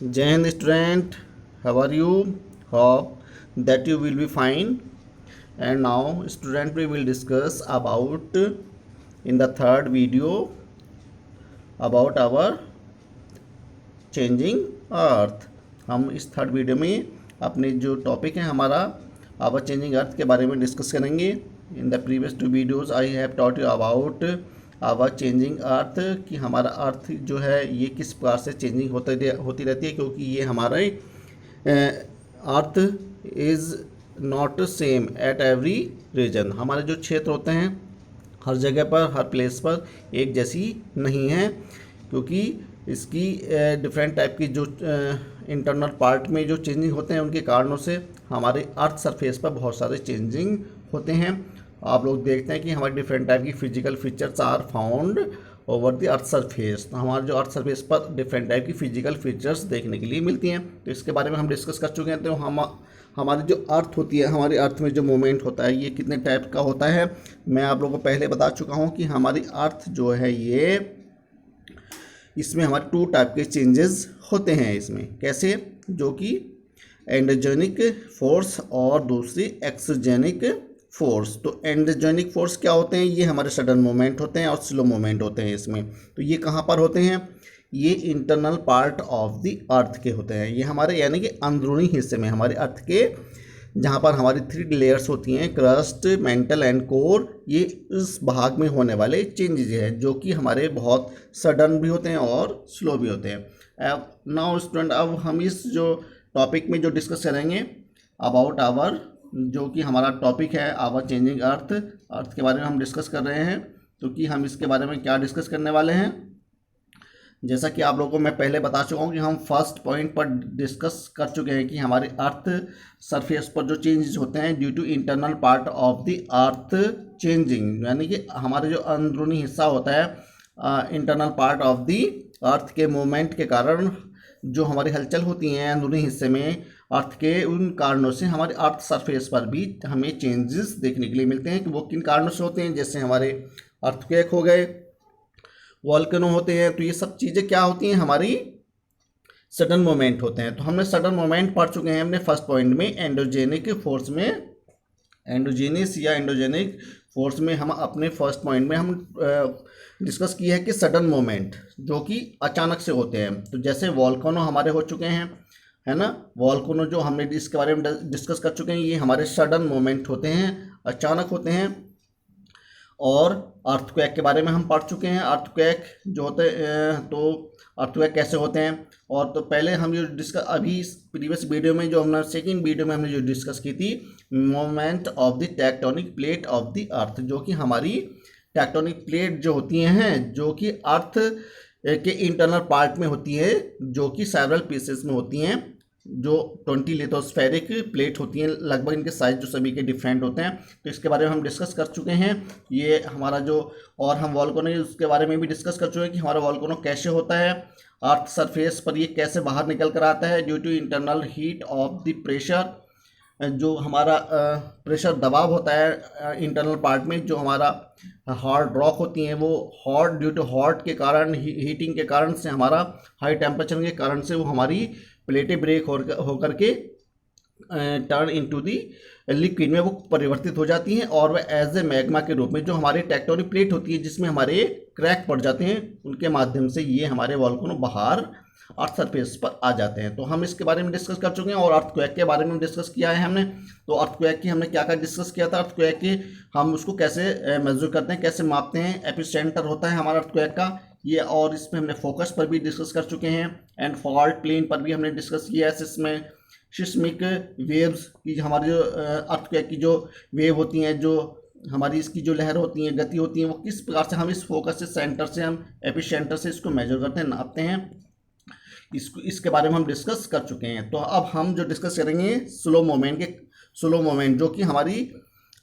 Jai Hind student, how are you? Hope that you will be fine. And now student we will discuss about in the third video about our changing earth. हम इस third video में अपने जो topic है हमारा our changing अर्थ के बारे में डिस्कस करेंगे. In the previous two videos I have taught you about our changing earth कि हमारा अर्थ जो है ये किस प्रकार से चेंजिंग होती रहती है, क्योंकि ये हमारे earth is not same at every region. हमारे जो क्षेत्र होते हैं हर जगह पर हर प्लेस पर एक जैसी नहीं है, क्योंकि इसकी डिफरेंट टाइप की जो इंटरनल पार्ट में जो चेंजिंग होते हैं उनके कारणों से हमारे अर्थ सरफेस पर बहुत सारे चेंजिंग होते हैं. आप लोग देखते हैं कि हमारे डिफरेंट टाइप की physical features are found over the earth surface. तो हमारे जो अर्थ सरफेस पर डिफरेंट टाइप की फिजिकल फीचर्स देखने के लिए मिलती हैं. तो इसके बारे में हम डिस्कस कर चुके हैं. तो हमारी जो अर्थ होती है, हमारे अर्थ में जो मूवमेंट होता है ये कितने टाइप का होता है मैं आप लोगों को पहले बता चुका हूँ कि हमारी अर्थ जो है ये इसमें हमारे टू टाइप के चेंजेस होते हैं. इसमें कैसे, जो कि एंडोजेनिक फोर्स और दूसरी एक्सोजेनिक फोर्स. तो एंडोजेनिक फोर्स क्या होते हैं? ये हमारे सडन मूवमेंट होते हैं और स्लो मूवमेंट होते हैं इसमें. तो ये कहाँ पर होते हैं? ये internal part of the earth के होते हैं. ये हमारे यानी कि अंदरूनी हिस्से में हमारे अर्थ के जहाँ पर हमारी 3 लेयर्स होती हैं, क्रस्ट, मेंटल एंड कोर, ये इस भाग में होने वाले चेंजेस हैं जो कि हमारे बहुत सडन भी होते हैं और स्लो भी होते हैं. अब नाउ स्टूडेंट, अब हम इस जो टॉपिक में जो डिस्कस करेंगे अबाउट आवर, जो कि हमारा टॉपिक है आवर चेंजिंग अर्थ के बारे में हम डिस्कस कर रहे हैं. तो कि हम इसके बारे में क्या डिस्कस करने वाले हैं, जैसा कि आप लोगों को मैं पहले बता चुका हूँ कि हम फर्स्ट पॉइंट पर डिस्कस कर चुके हैं कि हमारे अर्थ सरफेस पर जो चेंजेस होते हैं due to internal part of the earth changing, यानी कि हमारे जो अंदरूनी हिस्सा होता है internal part of the earth के मूवमेंट के कारण जो हमारी हलचल होती हैं अंदरूनी हिस्से में अर्थ के, उन कारणों से हमारे अर्थ सरफेस पर भी हमें चेंजेस देखने के लिए मिलते हैं. कि वो किन कारणों से होते हैं, जैसे हमारे अर्थक्वेक हो गए, वॉल्केनो होते हैं. तो ये सब चीज़ें क्या होती हैं? हमारी सडन मोमेंट होते हैं. तो हमने सडन मोमेंट पढ़ चुके हैं हमने फर्स्ट पॉइंट में. एंडोजेनिक फोर्स में, एंडोजेनिस या एंडोजेनिक फोर्स में हम अपने फर्स्ट पॉइंट में हम डिस्कस किया है कि सडन मोमेंट जो कि अचानक से होते हैं. तो जैसे वॉल्केनो हमारे हो चुके हैं, है ना. वॉल्केनो जो हमने इसके बारे में डिस्कस कर चुके हैं, ये हमारे सडन मोमेंट होते हैं, अचानक होते हैं. और अर्थक्वेक के बारे में हम पढ़ चुके हैं. अर्थक्वेक जो होते हैं, तो अर्थक्वेक कैसे होते हैं. और तो पहले हम जो डिस्कस अभी प्रीवियस वीडियो में जो हमने सेकंड वीडियो में हमने जो डिस्कस की थी, movement of the tectonic plate of the earth, जो कि हमारी टेक्टोनिक प्लेट जो होती हैं जो कि अर्थ के इंटरनल पार्ट में होती है, जो कि सेवरल पीसेस में होती हैं, जो 20 लिथोस्फेरिक प्लेट होती हैं. लगभग इनके साइज जो सभी के डिफरेंट होते हैं. तो इसके बारे में हम डिस्कस कर चुके हैं. ये हमारा जो, और हम वॉल्केनो उसके बारे में भी डिस्कस कर चुके हैं कि हमारा वॉल्केनो कैसे होता है, अर्थ सरफेस पर ये कैसे बाहर निकल कर आता है due to internal heat of the pressure. जो हमारा प्रेशर दबाव होता है इंटरनल पार्ट में, जो हमारा हार्ड रॉक होती हैं वो हॉट ड्यू टू हॉट के कारण, हीटिंग के कारण से, हमारा हाई टेम्परेचर के कारण से वो हमारी प्लेटें ब्रेक होकर के टर्न इनटू दी लिक्विड में वो परिवर्तित हो जाती हैं. और वह एज ए मैग्मा के रूप में जो हमारी टेक्टोनिक प्लेट होती है जिसमें हमारे क्रैक पड़ जाते हैं, उनके माध्यम से ये हमारे वॉल्केनो बाहर अर्थ सरफेस पर आ जाते हैं. तो हम इसके बारे में डिस्कस कर चुके हैं. और अर्थक्वेक के बारे में डिस्कस किया है हमने. तो अर्थक्वेक की हमने क्या क्या डिस्कस किया था. अर्थक्वेक की हम उसको कैसे मेजर करते हैं, कैसे मापते हैं. एपिसेंटर होता है हमारा अर्थक्वेक का ये, और इसमें हमने फोकस पर भी डिस्कस कर चुके हैं. एंड फॉल्ट प्लेन पर भी हमने डिस्कस किया है. इसमें सिस्मिक वेव्स की, हमारी जो अर्थक्वेक की जो वेव होती हैं, जो हमारी इसकी जो लहर होती हैं, गति होती है, वो किस प्रकार से हम इस फोकस से, सेंटर से, हम एपिसेंटर से इसको मेजर करते हैं, नापते हैं. इसके बारे में हम डिस्कस कर चुके हैं. तो अब हम जो डिस्कस करेंगे स्लो मोमेंट जो कि हमारी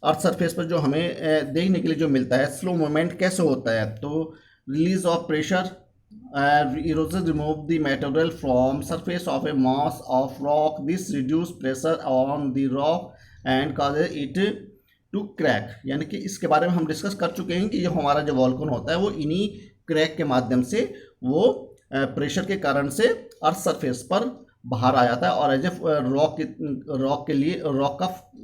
अर्थ सरफेस पर जो हमें देखने के लिए जो मिलता है. स्लो मोमेंट कैसे होता है? तो release of pressure, erosion remove the material from surface of a mass of rock. This reduce pressure on the rock and causes it to crack. यानी कि इसके बारे में हम डिस्कस कर चुके हैं कि ये हमारा जो वॉल्केनो होता है वो इन्हीं क्रैक के माध्यम से वो प्रेशर के कारण से अर्थ सरफेस पर बाहर आ जाता है और एज ए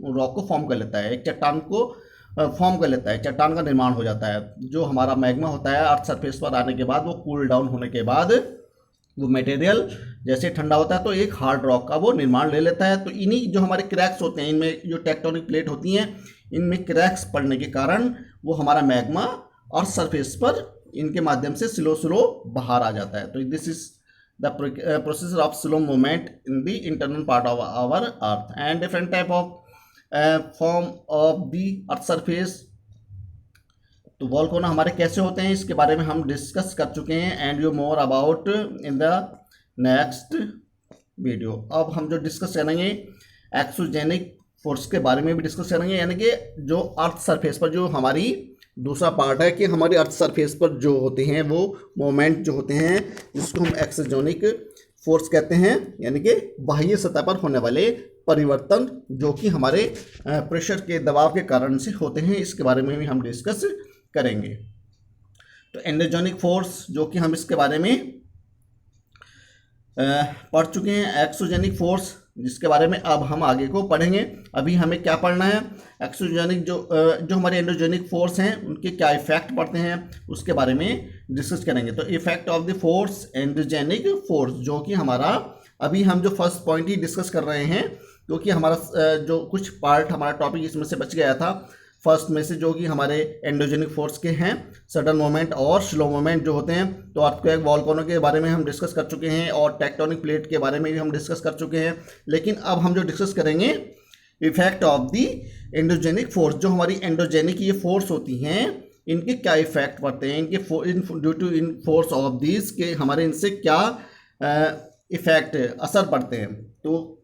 रॉक को फॉर्म कर लेता है, एक चट्टान को फॉर्म कर लेता है, चट्टान का निर्माण हो जाता है। जो हमारा मैग्मा होता है अर्थ सरफेस पर आने के बाद वो कूल डाउन होने के बाद वो मटेरियल जैसे ठंडा होता है तो एक हार्ड रॉक का वो निर्माण ले लेता है। तो इन्हीं जो हमारे क्रैक्स होते हैं, इनमें जो टेक्टोनिक प्लेट होती हैं, इनमें क्रैक्स पड़ने के कारण वो हमारा मैग्मा अर्थ सरफेस पर इनके माध्यम से स्लो बाहर आ जाता है। तो this is the process of slow movement in the internal part of our earth and different type of form of the earth surface. तो वॉल्केनो हमारे कैसे होते हैं इसके बारे में हम डिस्कस कर चुके हैं and you more about in the next video. अब हम जो डिस्कस करेंगे एक्सोजेनिक फोर्स के बारे में भी डिस्कस करेंगे, यानी कि जो अर्थ सरफेस पर जो हमारी दूसरा पार्ट है कि हमारे अर्थ सरफेस पर जो होते हैं वो मोमेंट जो होते हैं जिसको हम एक्सोजेनिक फोर्स कहते हैं, यानी कि बाह्य सतह पर होने वाले परिवर्तन जो कि हमारे प्रेशर के दबाव के कारण से होते हैं, इसके बारे में भी हम डिस्कस करेंगे। तो एंडोजेनिक फोर्स जो कि हम इसके बारे में पढ़ चुके हैं, एक्सोजेनिक फोर्स जिसके बारे में अब हम आगे को पढ़ेंगे। अभी हमें क्या पढ़ना है, एक्सोजेनिक जो हमारे एंडोजेनिक फोर्स हैं उनके क्या इफेक्ट पड़ते हैं उसके बारे में डिस्कस करेंगे। तो effect of the force endogenic force जो कि हमारा अभी हम जो फर्स्ट पॉइंट ही डिस्कस कर रहे हैं, क्योंकि हमारा जो कुछ पार्ट हमारा टॉपिक इसमें से बच गया था फर्स्ट में से, जो कि हमारे एंडोजेनिक फोर्स के हैं सडन मोमेंट और स्लो मोमेंट जो होते हैं। तो अर्थक्वेक वॉल्केनो के बारे में हम डिस्कस कर चुके हैं और टेक्टोनिक प्लेट के बारे में भी हम डिस्कस कर चुके हैं। लेकिन अब हम जो डिस्कस करेंगे effect of the endogenic force, जो हमारी एंडोजेनिक ये फोर्स होती हैं इनके क्या इफेक्ट पड़ते हैं, इनके due to in force of this के हमारे इनसे क्या इफेक्ट असर पड़ते हैं। तो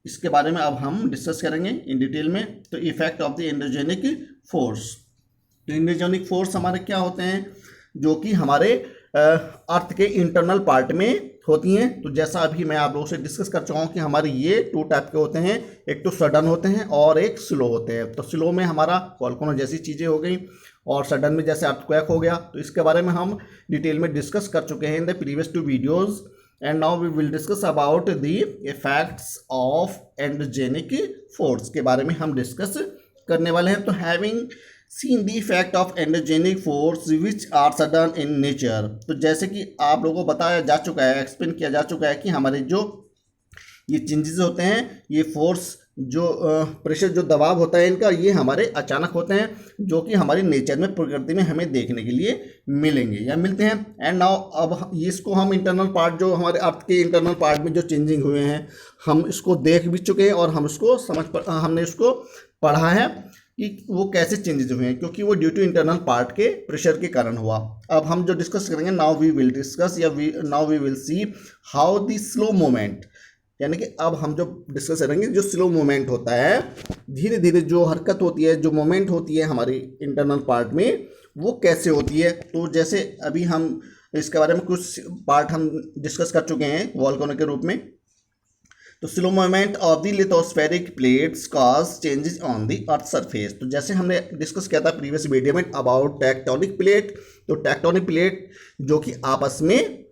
इसके बारे में अब हम डिस्कस करेंगे इन डिटेल में। तो effect of the endogenic force, तो एंडोजेनिक फोर्स हमारे क्या होते हैं जो कि हमारे अर्थ के इंटरनल पार्ट में होती हैं। तो जैसा अभी मैं आप लोगों से डिस्कस कर चुका हूँ कि हमारे ये 2 टाइप के होते हैं, एक तो सडन होते हैं और एक स्लो होते हैं। तो स्लो में हमारा वॉल्केनो जैसी चीज़ें हो गई और सडन में जैसे अर्थक्वेक हो गया। तो इसके बारे में हम डिटेल में डिस्कस कर चुके हैं इन the previous 2 videos and now we will discuss about the effects of endogenic force के बारे में हम डिस्कस करने वाले हैं। तो having seen the effect of endogenic force which are sudden in nature, तो जैसे कि आप लोगों को बताया जा चुका है, एक्सप्लेन किया जा चुका है कि हमारे जो ये चेंजेस होते हैं, ये फोर्स जो प्रेशर जो दबाव होता है इनका, ये हमारे अचानक होते हैं जो कि हमारी नेचर में प्रकृति में हमें देखने के लिए मिलेंगे या मिलते हैं। एंड नाउ अब इसको हम इंटरनल पार्ट जो हमारे अर्थ के इंटरनल पार्ट में जो चेंजिंग हुए हैं हम इसको देख भी चुके हैं और हम उसको हमने इसको पढ़ा है कि वो कैसे चेंजेस हुए हैं, क्योंकि वो ड्यू टू इंटरनल पार्ट के प्रेशर के कारण हुआ। अब हम जो डिस्कस करेंगे now we will discuss now we will see how the slow moment, यानी कि अब हम जो डिस्कस करेंगे जो स्लो मूवमेंट होता है, धीरे धीरे जो हरकत होती है, जो मूवमेंट होती है हमारी इंटरनल पार्ट में, वो कैसे होती है। तो जैसे अभी हम इसके बारे में कुछ पार्ट हम डिस्कस कर चुके हैं वॉल्केनो के रूप में। तो slow movement of the lithospheric plates cause changes on the earth surface. तो जैसे हमने डिस्कस किया था प्रीवियस वीडियो में अबाउट टेक्टोनिक प्लेट, तो टेक्टोनिक प्लेट जो कि आपस में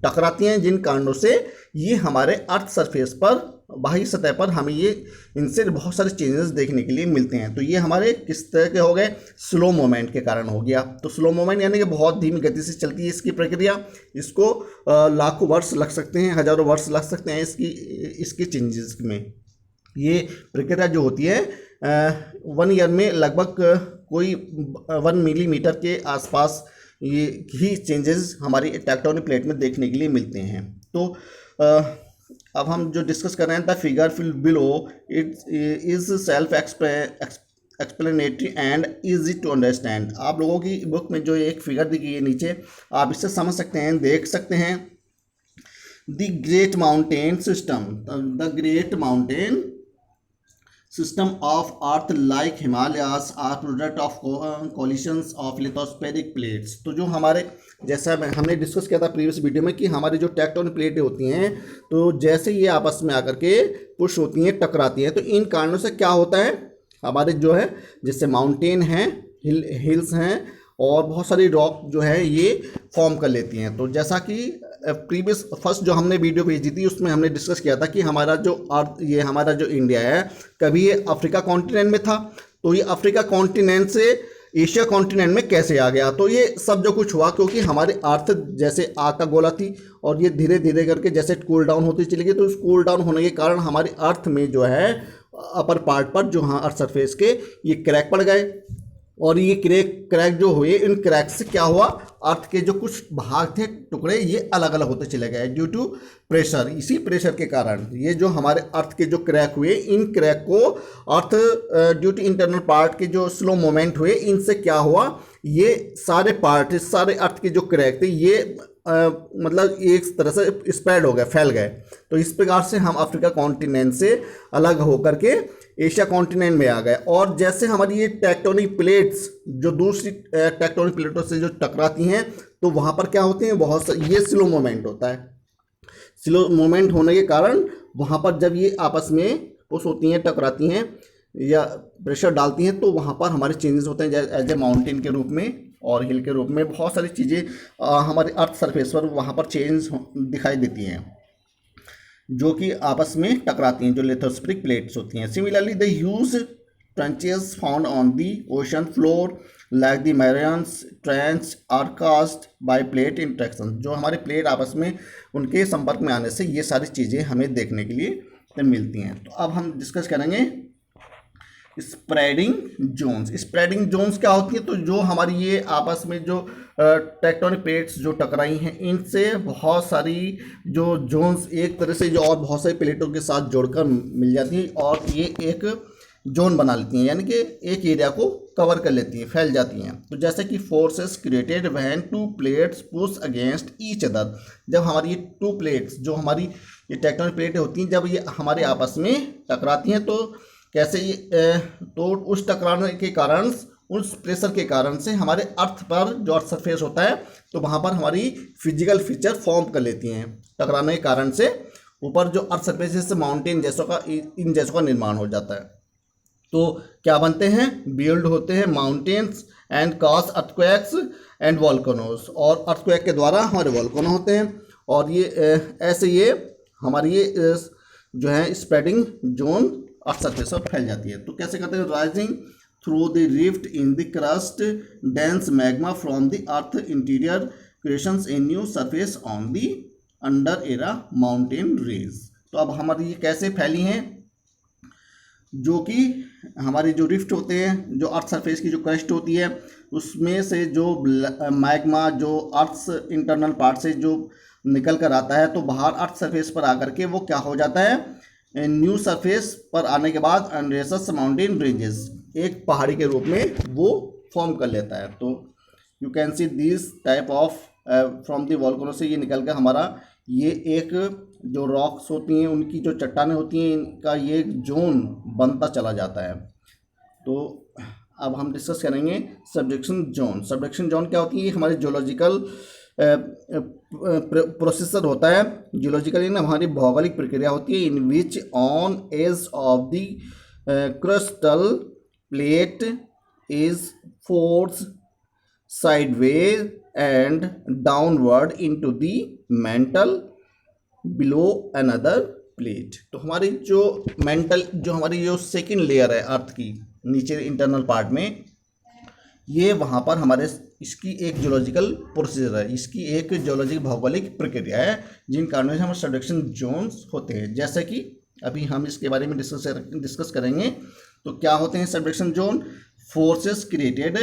टकराती हैं, जिन कारणों से ये हमारे अर्थ सरफेस पर बाहरी सतह पर हमें ये इनसे बहुत सारे चेंजेस देखने के लिए मिलते हैं। तो ये हमारे किस तरह के हो गए, स्लो मोमेंट के कारण हो गया। तो स्लो मोमेंट यानी कि बहुत धीमी गति से चलती है इसकी प्रक्रिया, इसको लाखों वर्ष लग सकते हैं, हजारों वर्ष लग सकते हैं इसके चेंजेस में। ये प्रक्रिया जो होती है 1 ईयर में लगभग कोई 1 मिलीमीटर के आसपास ये ही चेंजेस हमारी टेक्टोनिक प्लेट में देखने के लिए मिलते हैं। तो अब हम जो डिस्कस कर रहे हैं the figure below it is self explanatory and easy to understand. आप लोगों की बुक में जो एक फिगर दी गई है नीचे, आप इससे समझ सकते हैं, देख सकते हैं। The great mountain system, the great mountain system of earth like Himalayas are product of collisions of lithospheric plates। तो जो हमारे जैसा हमने डिस्कस किया था प्रीवियस वीडियो में कि हमारी जो टेक्टोनिक प्लेटें होती हैं, तो जैसे ये आपस में आकर के पुश होती हैं, टकराती हैं, तो इन कारणों से क्या होता है, हमारे जो है जैसे माउंटेन हैं, हिल्स हैं और बहुत सारी रॉक जो है ये फॉर्म कर लेती हैं। तो जैसा कि प्रीवियस फर्स्ट जो हमने वीडियो भेजी थी उसमें हमने डिस्कस किया था कि हमारा जो अर्थ, ये हमारा जो इंडिया है, कभी ये अफ्रीका कॉन्टिनेंट में था, तो ये अफ्रीका कॉन्टिनेंट से एशिया कॉन्टिनेंट में कैसे आ गया। तो ये सब जो कुछ हुआ क्योंकि हमारे अर्थ जैसे आग का गोला थी और ये धीरे धीरे करके जैसे कूल डाउन होती चली गई, तो इस कूल डाउन होने के कारण हमारे अर्थ में जो है अपर पार्ट पर जो हाँ अर्थ सरफेस के ये क्रैक पड़ गए, और ये क्रैक जो हुए, इन क्रैक से क्या हुआ, अर्थ के जो कुछ भाग थे, टुकड़े, ये अलग अलग होते चले गए ड्यू टू प्रेशर। इसी प्रेशर के कारण ये जो हमारे अर्थ के जो क्रैक हुए, इन क्रैक को earth due to internal part के जो स्लो मोमेंट हुए, इनसे क्या हुआ, ये सारे पार्ट, सारे अर्थ के जो क्रैक थे, ये मतलब एक तरह से स्प्रेड हो गए, फैल गए। तो इस प्रकार से हम अफ्रीका कॉन्टिनेंट से अलग होकर के एशिया कॉन्टिनेंट में आ गए। और जैसे हमारी ये टेक्टोनिक प्लेट्स जो दूसरी टेक्टोनिक प्लेटों से जो टकराती हैं, तो वहाँ पर क्या होते हैं, बहुत ये स्लो मोमेंट होता है। स्लो मोमेंट होने के कारण वहाँ पर जब ये आपस में पुश होती हैं, टकराती हैं या प्रेशर डालती हैं, तो वहाँ पर हमारे चेंजेस होते हैं एज ए माउंटेन के रूप में और हिल के रूप में। बहुत सारी चीज़ें हमारे अर्थ सरफेस पर वहाँ पर चेंज दिखाई देती हैं जो कि आपस में टकराती हैं, जो लिथोस्फेरिक प्लेट्स होती हैं। Similarly the huge trenches found on the ocean floor like the Marianas trench are caused by plate interaction. जो हमारे प्लेट आपस में उनके संपर्क में आने से ये सारी चीज़ें हमें देखने के लिए मिलती हैं। तो अब हम डिस्कस करेंगे स्प्रेडिंग जोन्स। स्प्रेडिंग जोन्स क्या होती है, तो जो हमारी ये आपस में जो टेक्टोनिक प्लेट्स जो टकराई हैं, इनसे बहुत सारी जो जोन्स एक तरह से जो और बहुत सारी प्लेटों के साथ जोड़कर मिल जाती हैं और ये एक जोन बना लेती हैं, यानी कि एक एरिया को कवर कर लेती हैं, फैल जाती हैं। तो जैसे कि forces created when to plates push against each other. जब हमारी ये टू प्लेट्स जो हमारी ये टेक्टोनिक प्लेटें होती हैं, जब ये हमारे आपस में टकराती हैं, तो कैसे ये तो उस टकराने के कारण, उस प्रेशर के कारण से हमारे अर्थ पर जो अर्थ सरफेस होता है, तो वहाँ पर हमारी फिजिकल फीचर फॉर्म कर लेती हैं। टकराने के कारण से ऊपर जो अर्थ सरफेस जैसे माउंटेन जैसों का, इन जैसों का निर्माण हो जाता है। तो क्या बनते हैं, बिल्ड होते हैं mountains and cause earthquakes and volcanoes. और अर्थक्वेक के द्वारा हमारे वॉल्केनो होते हैं, और ये ऐसे ये हमारी ये जो है स्प्रेडिंग जोन अर्थ सरफेस पर फैल जाती है। तो कैसे करते हैं, rising through the rift in the crust dense magma from the earth interior creations a new surface on the under era mountain range. तो अब हमारी ये कैसे फैली हैं, जो कि हमारी जो रिफ्ट होते हैं, जो अर्थ सरफेस की जो क्रस्ट होती है, उसमें से जो मैग्मा जो अर्थ इंटरनल पार्ट से जो निकल कर आता है, तो बाहर अर्थ सरफेस पर आकर के वो क्या हो जाता है, न्यू सरफेस पर आने के बाद अनरेसस माउंटेन रेंजेस, एक पहाड़ी के रूप में वो फॉर्म कर लेता है। तो you can see this type of from the volcano से ये निकल कर हमारा ये एक जो रॉक्स होती हैं, उनकी जो चट्टानें होती हैं, इनका ये जोन बनता चला जाता है। तो अब हम डिस्कस करेंगे सबडक्शन जोन। सबडक्शन जोन क्या होती है, हमारी जियोलॉजिकल प्रोसेसर होता है। जियोलॉजिकल इन हमारी भौगोलिक प्रक्रिया होती है, in which on edge of the crustal plate is force sideways and downward into the mantle below another plate. तो हमारी जो मेंटल, जो हमारी जो सेकंड लेयर है अर्थ की नीचे इंटरनल पार्ट में, ये वहाँ पर हमारे इसकी एक जियोलॉजिकल प्रोसीजर है, इसकी एक जियोलॉजिक भौगोलिक प्रक्रिया है, जिन कारणों से हमारे सबडक्शन जोन्स होते हैं। जैसे कि अभी हम इसके बारे में डिस्कस करेंगे। तो क्या होते हैं subduction zone, forces created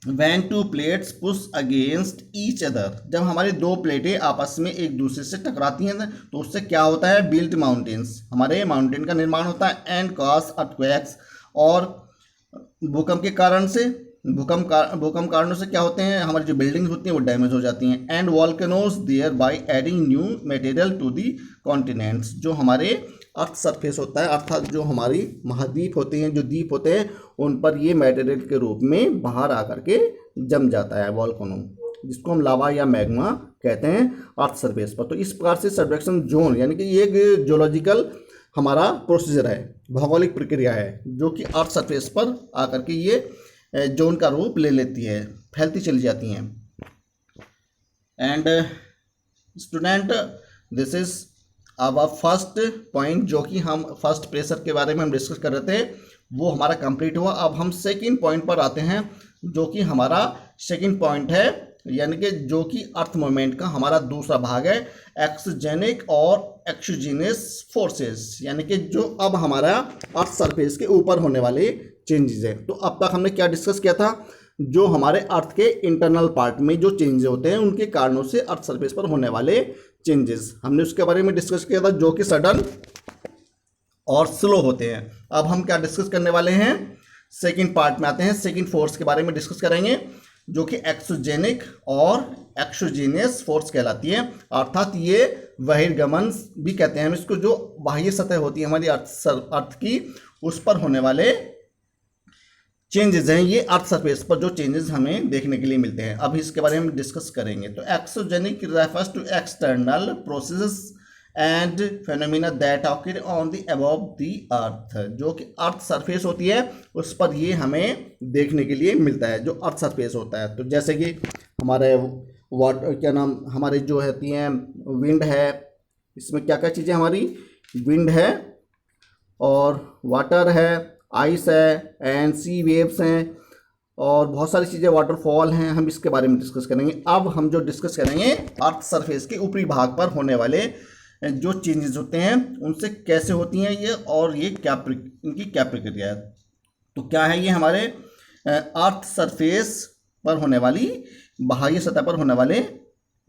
when to plates push against each other. जब हमारी दो प्लेटें आपस में एक दूसरे से टकराती हैं, तो उससे क्या होता है, बिल्ट माउंटेन्स, हमारे माउंटेन का निर्माण होता है, एंड कॉज अर्थक्वेक्स, और भूकंप के कारण से, भूकंप कारणों से क्या होते हैं, हमारी जो बिल्डिंग्स होती हैं वो डैमेज हो जाती हैं, and volcanoes there by adding new material to the continents. जो हमारे अर्थ सरफेस होता है, अर्थात जो हमारी महाद्वीप होते हैं, जो द्वीप होते हैं, उन पर ये मटेरियल के रूप में बाहर आकर के जम जाता है वॉल्केनो, जिसको हम लावा या मैग्मा कहते हैं अर्थ सरफेस पर। तो इस प्रकार से सबडक्शन जोन यानी कि ये एक जियोलॉजिकल हमारा प्रोसीजर है, भौगोलिक प्रक्रिया है, जो कि अर्थ सरफेस पर आकर के ये जोन का रूप ले लेती है, फैलती चली जाती हैं। एंड स्टूडेंट, दिस इज अब फर्स्ट पॉइंट जो कि हम फर्स्ट प्रेशर के बारे में हम डिस्कस कर रहे थे वो हमारा कंप्लीट हुआ। अब हम सेकंड पॉइंट पर आते हैं जो कि हमारा सेकंड पॉइंट है, यानी कि जो कि अर्थ मूवमेंट का हमारा दूसरा भाग है, एक्सोजेनिक और एक्सोजीनियस फोर्सेस, यानी कि जो अब हमारा अर्थ सरफेस के ऊपर होने वाले चेंजेस है। तो अब तक हमने क्या डिस्कस किया था, जो हमारे अर्थ के इंटरनल पार्ट में जो चेंजेस होते हैं उनके कारणों से अर्थ सरफेस पर होने वाले चेंजेस, हमने उसके बारे में डिस्कस किया था, जो कि सडन और स्लो होते हैं। अब हम क्या डिस्कस करने वाले हैं, सेकंड पार्ट में आते हैं, सेकंड फोर्स के बारे में डिस्कस करेंगे, जो कि एक्सोजेनिक और एक्सोजीनियस फोर्स कहलाती है। अर्थात ये बहिर्गमन भी कहते हैं हम इसको, जो बाह्य सतह होती है हमारी अर्थ की, उस पर होने वाले चेंजेस हैं। ये अर्थ सरफेस पर जो चेंजेस हमें देखने के लिए मिलते हैं, अभी इसके बारे में डिस्कस करेंगे। तो exogenic refers to external processes and phenomena that occur on the above the earth, जो कि अर्थ सरफेस होती है उस पर ये हमें देखने के लिए मिलता है, जो अर्थ सरफेस होता है। तो जैसे कि हमारे वाटर क्या नाम हमारे जो होती हैं, विंड है, इसमें क्या क्या चीज़ें हमारी, विंड है और वाटर है, आइस है एंड सी वेव्स हैं और बहुत सारी चीज़ें, वाटरफॉल हैं, हम इसके बारे में डिस्कस करेंगे। अब हम जो डिस्कस करेंगे अर्थ सरफेस के ऊपरी भाग पर होने वाले जो चेंजेस होते हैं उनसे कैसे होती हैं ये, और ये क्या इनकी क्या प्रक्रिया है। तो क्या है ये हमारे अर्थ सरफेस पर होने वाली, बाह्य सतह पर होने वाले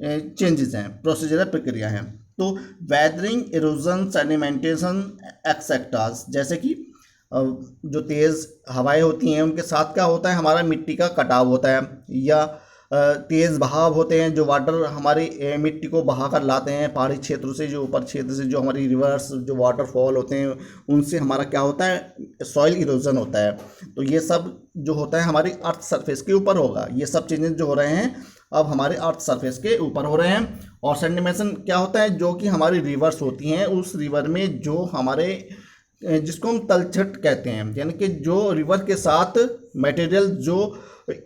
चेंजेस हैं, प्रोसीजर प्रक्रिया हैं। तो वेदरिंग, इरोजन, सेडिमेंटेशन एक्सेट्रास, जैसे कि जो तेज़ हवाएं होती हैं उनके साथ क्या होता है, हमारा मिट्टी का कटाव होता है, या तेज़ बहाव होते हैं, जो वाटर हमारी मिट्टी को बहा कर लाते हैं पहाड़ी क्षेत्रों से, जो ऊपर क्षेत्र से, जो हमारी रिवर्स जो वाटरफॉल होते हैं उनसे हमारा क्या होता है, सॉइल इरोजन होता है। तो ये सब जो होता है हमारी अर्थ सरफेस के ऊपर होगा, ये सब चेंजेस जो हो रहे हैं अब हमारे अर्थ सरफेस के ऊपर हो रहे हैं। और सेडिमेंटेशन क्या होता है, जो कि हमारी रिवर्स होती हैं, उस रिवर में जो हमारे जिसको हम तलछट कहते हैं, यानी कि जो रिवर के साथ मटेरियल जो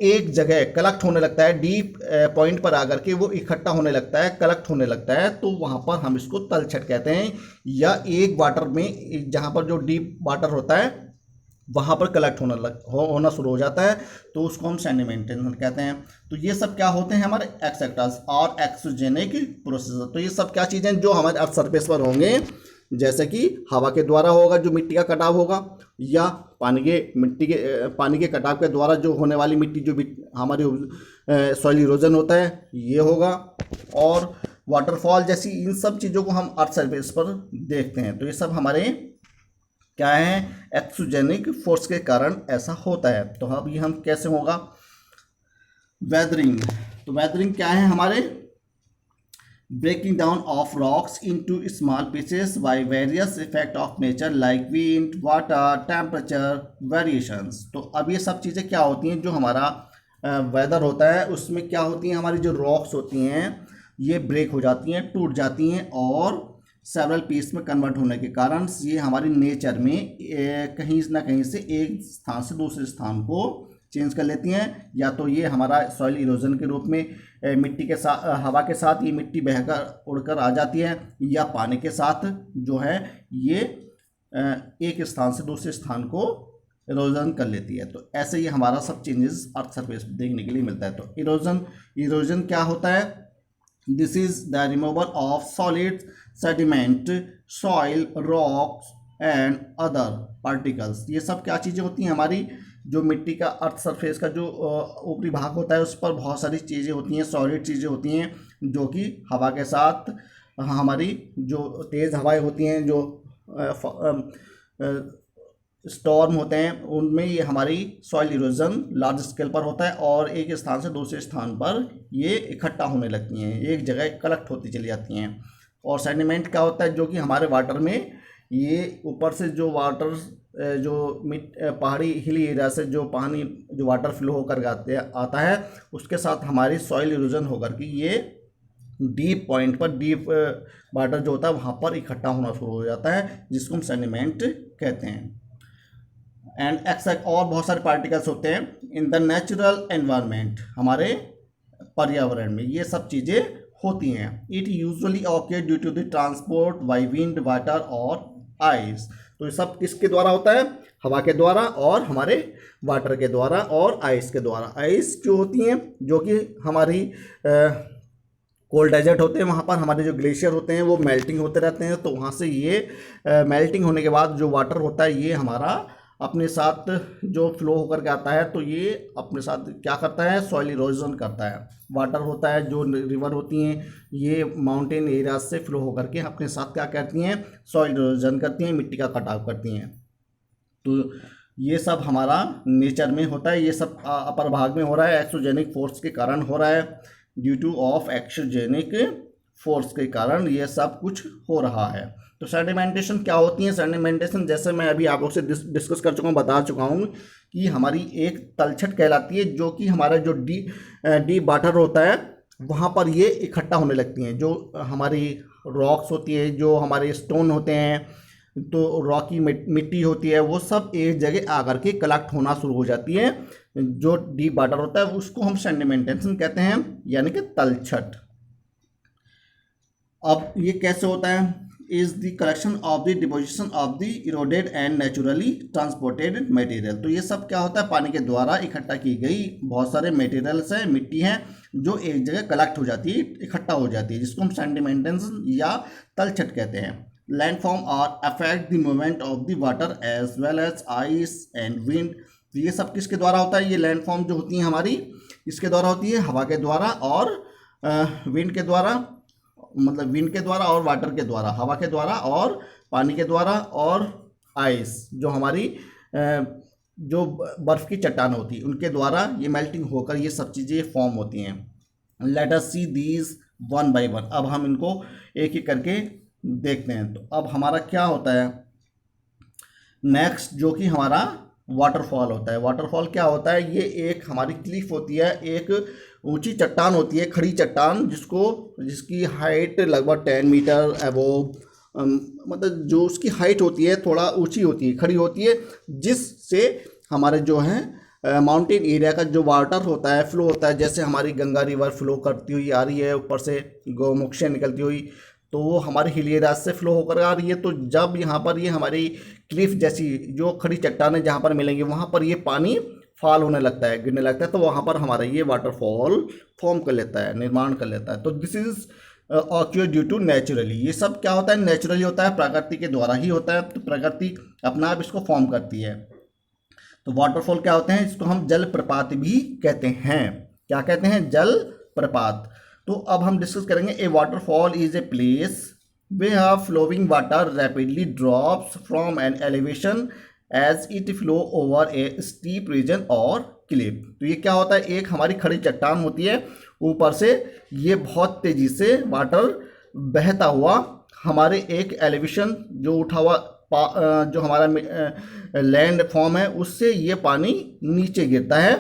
एक जगह कलेक्ट होने लगता है, डीप पॉइंट पर आकर के वो इकट्ठा होने लगता है, कलेक्ट होने लगता है, तो वहाँ पर हम इसको तलछट कहते हैं। या एक वाटर में जहाँ पर जो डीप वाटर होता है वहाँ पर कलेक्ट होना शुरू हो जाता है, तो उसको हम सेडिमेंटेशन कहते हैं। तो ये सब क्या होते हैं हमारे एक्सेट्रास और एक्सोजेनिक प्रोसेस। तो ये सब क्या चीज़ें जो हमारे अर्थ सरफेस पर होंगे, जैसे कि हवा के द्वारा होगा जो मिट्टी का कटाव होगा, या पानी के कटाव के द्वारा जो होने वाली मिट्टी जो हमारी सॉइल इरोजन होता है ये होगा, और वाटरफॉल जैसी इन सब चीज़ों को हम अर्थ सरफेस पर देखते हैं। तो ये सब हमारे क्या है, एक्सोजेनिक फोर्स के कारण ऐसा होता है। तो अब ये हम कैसे होगा, वेदरिंग। तो वेदरिंग क्या है हमारे, breaking down of rocks into small pieces by various effect of nature like wind, water, temperature variations। तो अब ये सब चीज़ें क्या होती हैं, जो हमारा वेदर होता है उसमें क्या होती हैं, हमारी जो रॉक्स होती हैं ये ब्रेक हो जाती हैं, टूट जाती हैं, और सेवरल पीस में कन्वर्ट होने के कारण ये हमारी नेचर में कहीं ना कहीं से एक स्थान से दूसरे स्थान को चेंज कर लेती हैं। या तो ये हमारा सॉइल इरोजन के रूप में मिट्टी के साथ, हवा के साथ ये मिट्टी बहकर उड़कर आ जाती है, या पानी के साथ जो है ये एक स्थान से दूसरे स्थान को इरोजन कर लेती है। तो ऐसे ही हमारा सब चेंजेस अर्थ सरफेस देखने के लिए मिलता है। तो इरोजन क्या होता है, this is the removal of solid sediment, soil, rocks and other particles. ये सब क्या चीज़ें होती हैं, हमारी जो मिट्टी का अर्थ सरफेस का जो ऊपरी भाग होता है उस पर बहुत सारी चीज़ें होती हैं, सॉलिड चीज़ें होती हैं, जो कि हवा के साथ हमारी जो तेज़ हवाएं होती हैं, जो स्टॉर्म होते हैं, उनमें ये हमारी सॉइल इरोजन लार्ज स्केल पर होता है, और एक स्थान से दूसरे स्थान पर ये इकट्ठा होने लगती हैं, एक जगह कलेक्ट होती चली जाती हैं। और सेडिमेंट क्या होता है, जो कि हमारे वाटर में ये ऊपर से जो वाटर जो पहाड़ी हिली एरिया से जो पानी जो वाटर फ्लो होकर आता है उसके साथ हमारी सॉइल इरोजन होकर कि ये डीप पॉइंट पर, डीप वाटर जो होता है वहाँ पर इकट्ठा होना शुरू हो जाता है, जिसको हम सेडिमेंट कहते हैं। एंड एक्सेप्ट और बहुत सारे पार्टिकल्स होते हैं इन द नेचुरल एनवायरनमेंट, हमारे पर्यावरण में ये सब चीज़ें होती हैं। It usually occur due to the transport by wind, water और आइस। तो ये सब किसके द्वारा होता है? हवा के द्वारा और हमारे वाटर के द्वारा और आइस के द्वारा। आइस जो होती हैं, जो कि हमारी कोल्ड डेजर्ट होते हैं, वहाँ पर हमारे जो ग्लेशियर होते हैं वो मेल्टिंग होते रहते हैं, तो वहाँ से ये मेल्टिंग होने के बाद जो वाटर होता है ये हमारा अपने साथ जो फ्लो होकर के आता है, तो ये अपने साथ क्या करता है? सॉइल इरोजन करता है। वाटर होता है, जो रिवर होती हैं ये माउंटेन एरियाज से फ्लो होकर के अपने साथ क्या करती हैं? सॉइल इरोजन करती हैं, मिट्टी का कटाव करती हैं। तो ये सब हमारा नेचर में होता है, ये सब अपर भाग में हो रहा है, एक्सोजेनिक फोर्स के कारण हो रहा है। Due to of exogenic force के कारण ये सब कुछ हो रहा है। तो सेडिमेंटेशन क्या होती है? सेडिमेंटेशन जैसे मैं अभी आप लोग से डिस्कस कर चुका हूँ, बता चुका हूँ कि हमारी एक तलछट कहलाती है, जो कि हमारा जो डीप वाटर होता है वहाँ पर ये इकट्ठा होने लगती हैं। जो हमारी रॉक्स होती है, जो हमारे स्टोन होते हैं, तो रॉकी मिट्टी होती है, वो सब एक जगह आकर के कलेक्ट होना शुरू हो जाती है। जो डीप वाटर होता है उसको हम सेडिमेंटेशन कहते हैं, यानी कि तलछट। अब ये कैसे होता है? Is the collection of the deposition of the eroded and naturally transported material. तो ये सब क्या होता है? पानी के द्वारा इकट्ठा की गई बहुत सारे मटेरियल्स हैं, मिट्टी हैं, जो एक जगह कलेक्ट हो जाती है, इकट्ठा हो जाती है, जिसको हम सेडिमेंटेशन या तलछट कहते हैं। Landform are affect the movement of the water as well as ice and wind. तो ये सब किसके द्वारा होता है? ये लैंडफॉर्म जो होती है हमारी, इसके द्वारा होती है, हवा के द्वारा और विंड के द्वारा, मतलब विंड के द्वारा और वाटर के द्वारा, हवा के द्वारा और पानी के द्वारा, और आइस जो हमारी जो बर्फ़ की चट्टान होती है उनके द्वारा ये मेल्टिंग होकर ये सब चीज़ें फॉर्म होती हैं। Let us see these one by one. अब हम इनको एक एक करके देखते हैं। तो अब हमारा क्या होता है नेक्स्ट, जो कि हमारा वाटरफॉल होता है। वाटरफॉल क्या होता है? ये एक हमारी क्लिफ होती है, एक ऊंची चट्टान होती है, खड़ी चट्टान, जिसकी हाइट लगभग 10 मीटर अबोव, मतलब जो उसकी हाइट होती है थोड़ा ऊंची होती है, खड़ी होती है, जिससे हमारे जो है माउंटेन एरिया का जो वाटर होता है फ्लो होता है। जैसे हमारी गंगा रिवर फ्लो करती हुई आ रही है, ऊपर से गौमुख से निकलती हुई, तो वो हमारे हिल एरियाज से फ्लो होकर आ रही है। तो जब यहाँ पर ये हमारी क्लिफ जैसी जो खड़ी चट्टानें जहाँ पर मिलेंगी, वहाँ पर ये पानी फॉल होने लगता है, गिरने लगता है, तो वहाँ पर हमारा ये वाटरफॉल फॉर्म कर लेता है, निर्माण कर लेता है। तो this is occur due to naturally. ये सब क्या होता है? नेचुरली होता है, प्रकृति के द्वारा ही होता है। तो प्रकृति अपना आप इसको फॉर्म करती है। तो वाटरफॉल क्या होते हैं? इसको हम जल प्रपात भी कहते हैं। क्या कहते हैं? जल प्रपात। तो अब हम डिस्कस करेंगे, a waterfall is a place where flowing water rapidly drops from an elevation as it flow over a steep region और क्लिफ। तो ये क्या होता है? एक हमारी खड़ी चट्टान होती है, ऊपर से ये बहुत तेजी से वाटर बहता हुआ हमारे एक एलिवेशन जो उठा हुआ जो हमारा लैंड फॉर्म है उससे ये पानी नीचे गिरता है,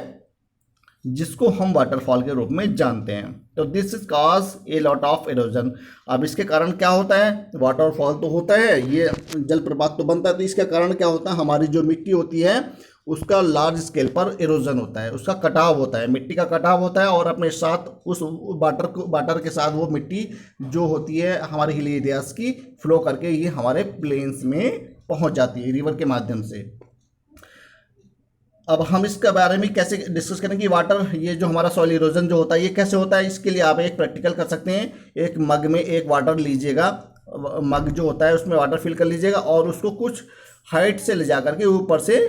जिसको हम वाटरफॉल के रूप में जानते हैं। तो this is cause a lot of erosion. अब इसके कारण क्या होता है? वाटरफॉल तो होता है, ये जलप्रपात तो बनता है, तो इसके कारण क्या होता है? हमारी जो मिट्टी होती है उसका लार्ज स्केल पर इरोजन होता है, उसका कटाव होता है, मिट्टी का कटाव होता है, और अपने साथ उस वाटर के साथ वो मिट्टी जो होती है हमारे हिल एरियाज की फ्लो करके ये हमारे प्लेन्स में पहुंच जाती है रिवर के माध्यम से। अब हम इसके बारे में कैसे डिस्कस करें कि वाटर, ये जो हमारा सॉइल इरोजन जो होता है ये कैसे होता है। इसके लिए आप एक प्रैक्टिकल कर सकते हैं। एक मग में एक वाटर लीजिएगा, मग जो होता है उसमें वाटर फिल कर लीजिएगा और उसको कुछ हाइट से ले जा करके ऊपर से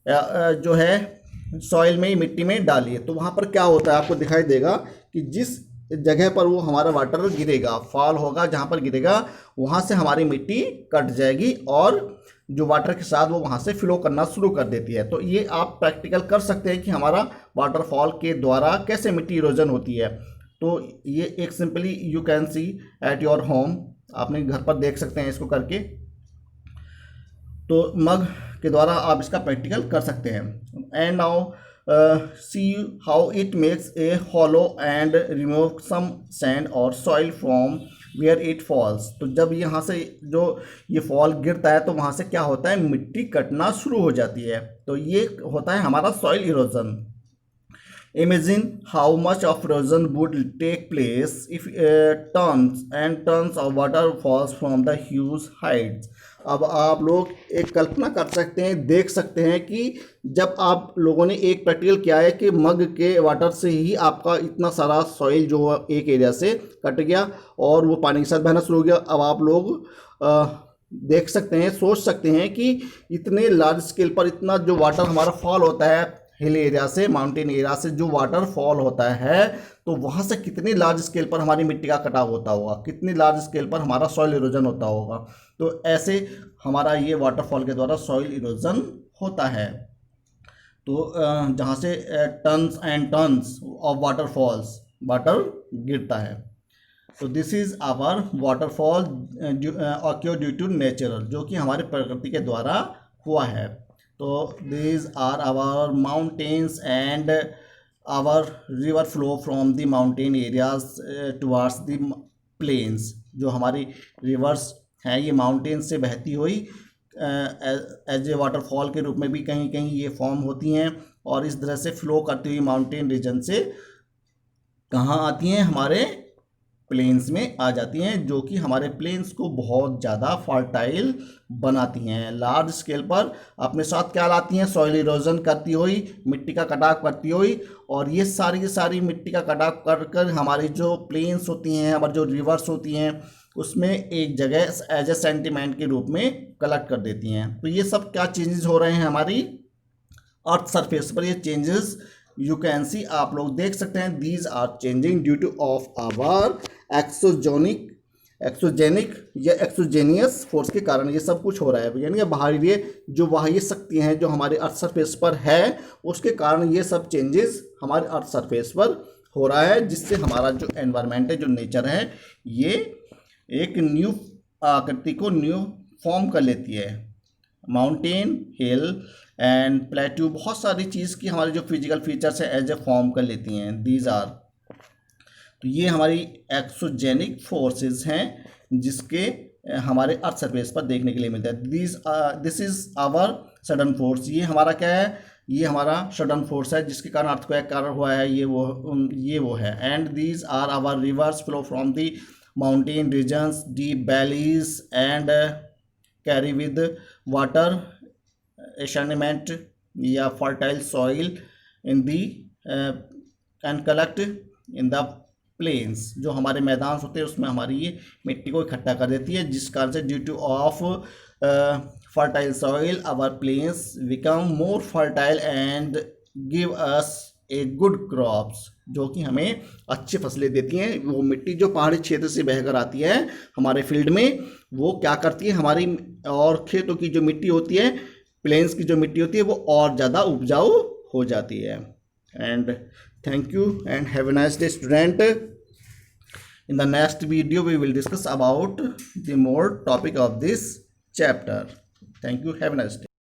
जो है सॉइल में, मिट्टी में डालिए। तो वहाँ पर क्या होता है आपको दिखाई देगा कि जिस जगह पर वो हमारा वाटर गिरेगा, फॉल होगा, जहाँ पर गिरेगा वहाँ से हमारी मिट्टी कट जाएगी और जो वाटर के साथ वो वहाँ से फ्लो करना शुरू कर देती है। तो ये आप प्रैक्टिकल कर सकते हैं कि हमारा वाटरफॉल के द्वारा कैसे मिट्टी इरोजन होती है। तो ये एक simply you can see at your home, आपने घर पर देख सकते हैं इसको करके। तो मग के द्वारा आप इसका प्रैक्टिकल कर सकते हैं। And now see how it makes a hollow and remove some sand और soil from where it falls. तो जब यहाँ से जो ये फॉल गिरता है तो वहाँ से क्या होता है? मिट्टी कटना शुरू हो जाती है। तो ये होता है हमारा soil erosion. Imagine how much of erosion would take place if tons and tons of water falls from the huge heights. अब आप लोग एक कल्पना कर सकते हैं, देख सकते हैं कि जब आप लोगों ने एक प्रैक्टिकल किया है कि मग के वाटर से ही आपका इतना सारा सॉइल जो एक एरिया से कट गया और वो पानी के साथ बहना शुरू हो गया। अब आप लोग देख सकते हैं, सोच सकते हैं कि इतने लार्ज स्केल पर इतना जो वाटर हमारा फॉल होता है हिल एरिया से, माउंटेन एरिया से जो वाटर फॉल होता है, तो वहाँ से कितनी लार्ज स्केल पर हमारी मिट्टी का कटाव होता होगा, कितनी लार्ज स्केल पर हमारा सॉइल इरोजन होता होगा। तो ऐसे हमारा ये वाटरफॉल के द्वारा सॉइल इरोजन होता है। तो जहाँ से tons and tons of waterfalls water गिरता है। तो this is our waterfall occur due to natural, जो कि हमारे प्रकृति के द्वारा हुआ है। तो these are our mountains and our river flow from the mountain areas towards the plains। जो हमारी रिवर्स हैं ये माउंटेन से बहती हुई एज ए वाटरफॉल के रूप में भी कहीं कहीं ये फॉर्म होती हैं और इस तरह से फ्लो करती हुई माउंटेन रीजन से कहाँ आती हैं, हमारे प्लेन्स में आ जाती हैं, जो कि हमारे प्लेन्स को बहुत ज़्यादा फर्टाइल बनाती हैं। लार्ज स्केल पर अपने साथ क्या लाती हैं, सॉइल इरोजन करती हुई, मिट्टी का कटाव करती हुई, और ये सारी की सारी मिट्टी का कटाव कर कर हमारी जो प्लेन्स होती हैं, हमारी जो रिवर्स होती हैं, उसमें एक जगह एज ए सेंटिमेंट के रूप में कलेक्ट कर देती हैं। तो ये सब क्या चेंजेस हो रहे हैं हमारी अर्थ सरफेस पर, ये चेंजेस यू कैन सी, आप लोग देख सकते हैं। These are changing due to of our exogenic या एक्सोजेनियस फोर्स के कारण ये सब कुछ हो रहा है। यानी बाहरी जो बाह्य शक्ति हैं जो हमारे अर्थ सरफेस पर है, उसके कारण ये सब चेंजेस हमारे अर्थ सरफेस पर हो रहा है, जिससे हमारा जो एनवायरनमेंट है, जो नेचर है, ये एक न्यू आकृति को न्यू फॉर्म कर लेती है। माउंटेन, हिल एंड प्लेट्यू, बहुत सारी चीज़ की हमारी जो फिजिकल फीचर्स है एज ए फॉर्म कर लेती हैं। दीज आर, तो ये हमारी एक्सोजेनिक फोर्सेस हैं जिसके हमारे अर्थ सरफेस पर देखने के लिए मिलता है। This is our sudden force, ये हमारा क्या है, ये हमारा सडन फोर्स है जिसके कारण अर्थक्वेक कारण हुआ है, ये वो है। And these are our rivers flow from the mountain regions, deep valleys and carry with water sediment या fertile soil in the end collect in the plains. जो हमारे मैदान होते हैं उसमें हमारी ये मिट्टी को इकट्ठा कर देती है, जिस कारण से due to of fertile soil our plains become more fertile and give us a good crops, जो कि हमें अच्छी फसलें देती हैं। वो मिट्टी जो पहाड़ी क्षेत्र से बहकर आती है हमारे फील्ड में, वो क्या करती है, हमारी और खेतों की जो मिट्टी होती है, प्लेन्स की जो मिट्टी होती है, वो और ज़्यादा उपजाऊ हो जाती है। And thank you and have a nice day, student. In the next video we will discuss about the more topic of this chapter. Thank you, have a nice day.